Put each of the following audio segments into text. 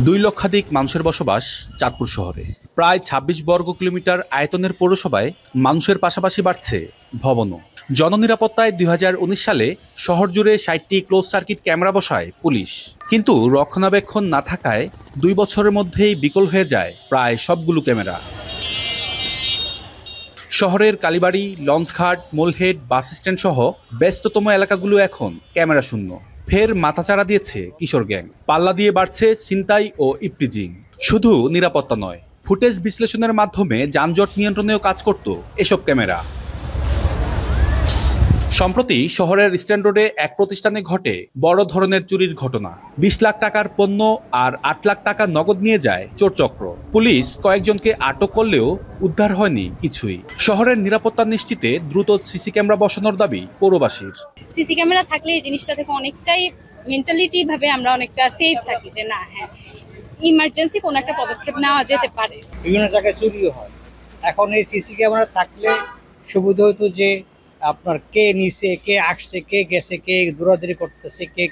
2 লক্ষাধিক মানুষের বসবাস চাঁদপুর শহরে। প্রায় ২৬ বর্গ কিলোমিটার আয়তনের পৌরসভায় মানুষের পাশাপাশি বাড়ছে ভবনও। জননিরাপত্তায় ২০১৯ সালে শহর জুড়ে ৬০টি ক্লোজ সার্কিট ক্যামেরা বসায় পুলিশ, কিন্তু রক্ষণাবেক্ষণ না থাকায় 2 বছরের মধ্যেই বিকল হয়ে যায় প্রায় সবগুলো ক্যামেরা। শহরের কালীবাড়ি, লঞ্চঘাট, মোলহেড, বাস স্ট্যান্ড সহ ব্যস্ততম এলাকাগুলো এখন ক্যামেরা শূন্য। ফের মাথাচাড়া দিয়েছে কিশোর গ্যাং, পাল্লা দিয়ে বাড়ছে ছিনতাই ও ইপটিজিং। শুধু নিরাপত্তা নয়, ফুটেজ বিশ্লেষণের মাধ্যমে যানজট নিয়ন্ত্রণেও কাজ করত এসব ক্যামেরা। সম্প্রতি শহরের স্ট্যান্ড রোডে এক প্রতিষ্ঠানে ঘটে বড় ধরনের চুরির ঘটনা। ২০ লাখ টাকার পণ্য আর ৮ লাখ টাকা নগদ নিয়ে যায় চোরচক্র। পুলিশ কয়েকজনকে আটক করলেও উদ্ধার হয়নি কিছুই। শহরের নিরাপত্তা নিশ্চিতে দ্রুত সিসি ক্যামেরা বসানোর দাবি পৌরবাসীর। সিসি ক্যামেরা থাকলে এই জিনিসটা থেকে অনেকটাই মেন্টালিটি ভাবে আমরা অনেকটা সেফ থাকি, যে না হ্যাঁ ইমার্জেন্সি কোনো একটা পদক্ষেপ নেওয়া যেতে পারে। বিভিন্ন জায়গায় চুরিও হয়। এখন এই সিসি ক্যামেরা থাকলে সুবিধা হতো যে আপনার কে নিচে, কে আসছে, কে গেছে, কে দৌড়াদৌড়ি করতেছে, কে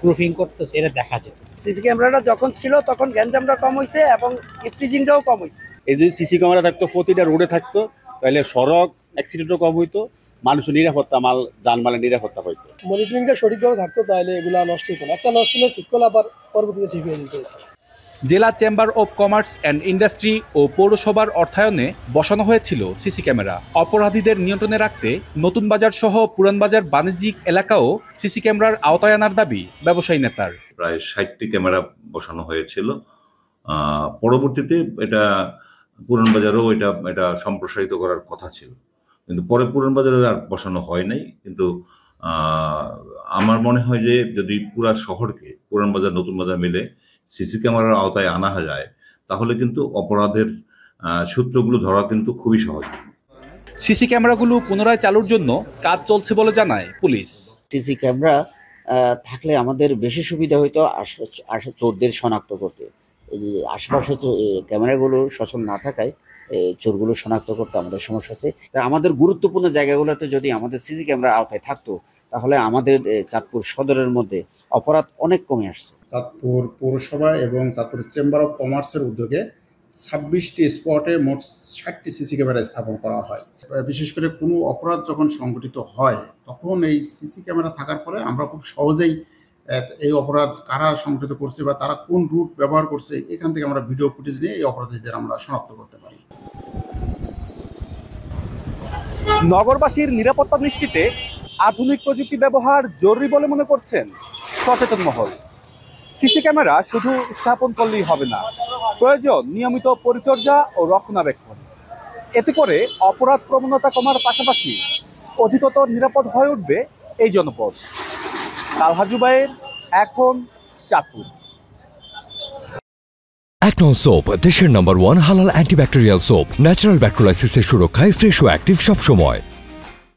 প্রুফিং করতেছে, এটা দেখা যেত। সিসি ক্যামেরাটা যখন ছিল তখন গ্যাঞ্জামটা কম হয়েছে এবং ইপটিজিংটাও কম হয়েছে। এই যদি সিসি ক্যামেরা থাকতো, প্রতিটা রোডে থাকতো, তাহলে সড়ক অ্যাক্সিডেন্টও কম হইতো, মানুষের নিরাপত্তা, যানমালের নিরাপত্তা হইতো। মনিটরিংটা সঠিকভাবে থাকতো, তাহলে এগুলো নষ্ট হতো না। একটা নষ্ট হলে ঠিক করলে আবার পরবর্তীতে ঠিক হয়ে যেত। জেলা chamber of commerce and industry ও পৌরসভার অর্থায়নে বসানো হয়েছিল সিসি ক্যামেরা। অপরাধীদের নিয়ন্ত্রণে রাখতে নতুন বাজার সহ পুরান বাজার বাণিজ্যিক এলাকাও সিসি ক্যামেরার আওতায় আনার দাবি ব্যবসায়ী নেতার। প্রায় ৬০টি ক্যামেরা বসানো হয়েছিল। পরবর্তীতে এটা পুরান বাজারেও এটা সম্প্রসারিত করার কথা ছিল, কিন্তু পরে পুরান বাজারে আর বসানো হয় নাই। কিন্তু আমার মনে হয় যে যদি পুরা শহরকে পুরান বাজার নতুন বাজার মিলে সিসি ক্যামেরার আওতায় আনা যায়, তাহলে কিন্তু অপরাধের সূত্রগুলো ধরা কিন্তু খুবই সহজ। সিসি ক্যামেরাগুলো পুনরায় চালুর জন্য কাজ চলছে বলে জানায় পুলিশ। সিসি ক্যামেরা থাকলে আমাদের বেশি সুবিধা হইতো চোরদের শনাক্ত করতে। এই আশেপাশে ক্যামেরাগুলো সচল না থাকায় চোরগুলো শনাক্ত করতে আমাদের সমস্যা হচ্ছে। আমাদের গুরুত্বপূর্ণ জায়গাগুলোতে যদি আমাদের সিসি ক্যামেরা আওতায় থাকতো, তাহলে আমাদের চাঁদপুর সদরের মধ্যে অপরাধ অনেক কমে আসছে। চাঁদপুর পৌরসভা এবং চাঁদপুর চেম্বার অব কমার্সের উদ্যোগে ২৬টি স্পটে মোট ৬০টি সিসি ক্যামেরা স্থাপন করা হয়। বিশেষ করে কোনো অপরাধ যখন সংঘটিত হয়, তখন এই সিসি ক্যামেরা থাকার পরে আমরা খুব সহজেই এই অপরাধ কারা সংঘটিত করছে বা তারা কোন রুট ব্যবহার করছে, এখান থেকে আমরা ভিডিও ফুটেজ নিয়ে এই অপরাধীদের আমরা শনাক্ত করতে পারি। নগরবাসীর নিরাপত্তা নিশ্চিতে আধুনিক প্রযুক্তি ব্যবহার জরুরি বলে মনে করছেন সচেতন মহল। সিসি ক্যামেরা শুধু স্থাপন করলেই হবে না, প্রয়োজন নিয়মিত পরিচর্যা ও রক্ষণাবেক্ষণ। এতে করে অপরাধ প্রবণতা কমার পাশাপাশি অধিকতর নিরাপদ হয়ে উঠবে এই জনপদ। তালহা জুবায়ের, এখন চাঁদপুর। একনল সোপ, দেশের নম্বর 1 হালাল অ্যান্টিব্যাকটেরিয়াল সোপ। ন্যাচারাল ব্যাকটেরিয়ালাইসিসের সুরক্ষায় ফ্রেশ ও অ্যাক্টিভ সবসময়।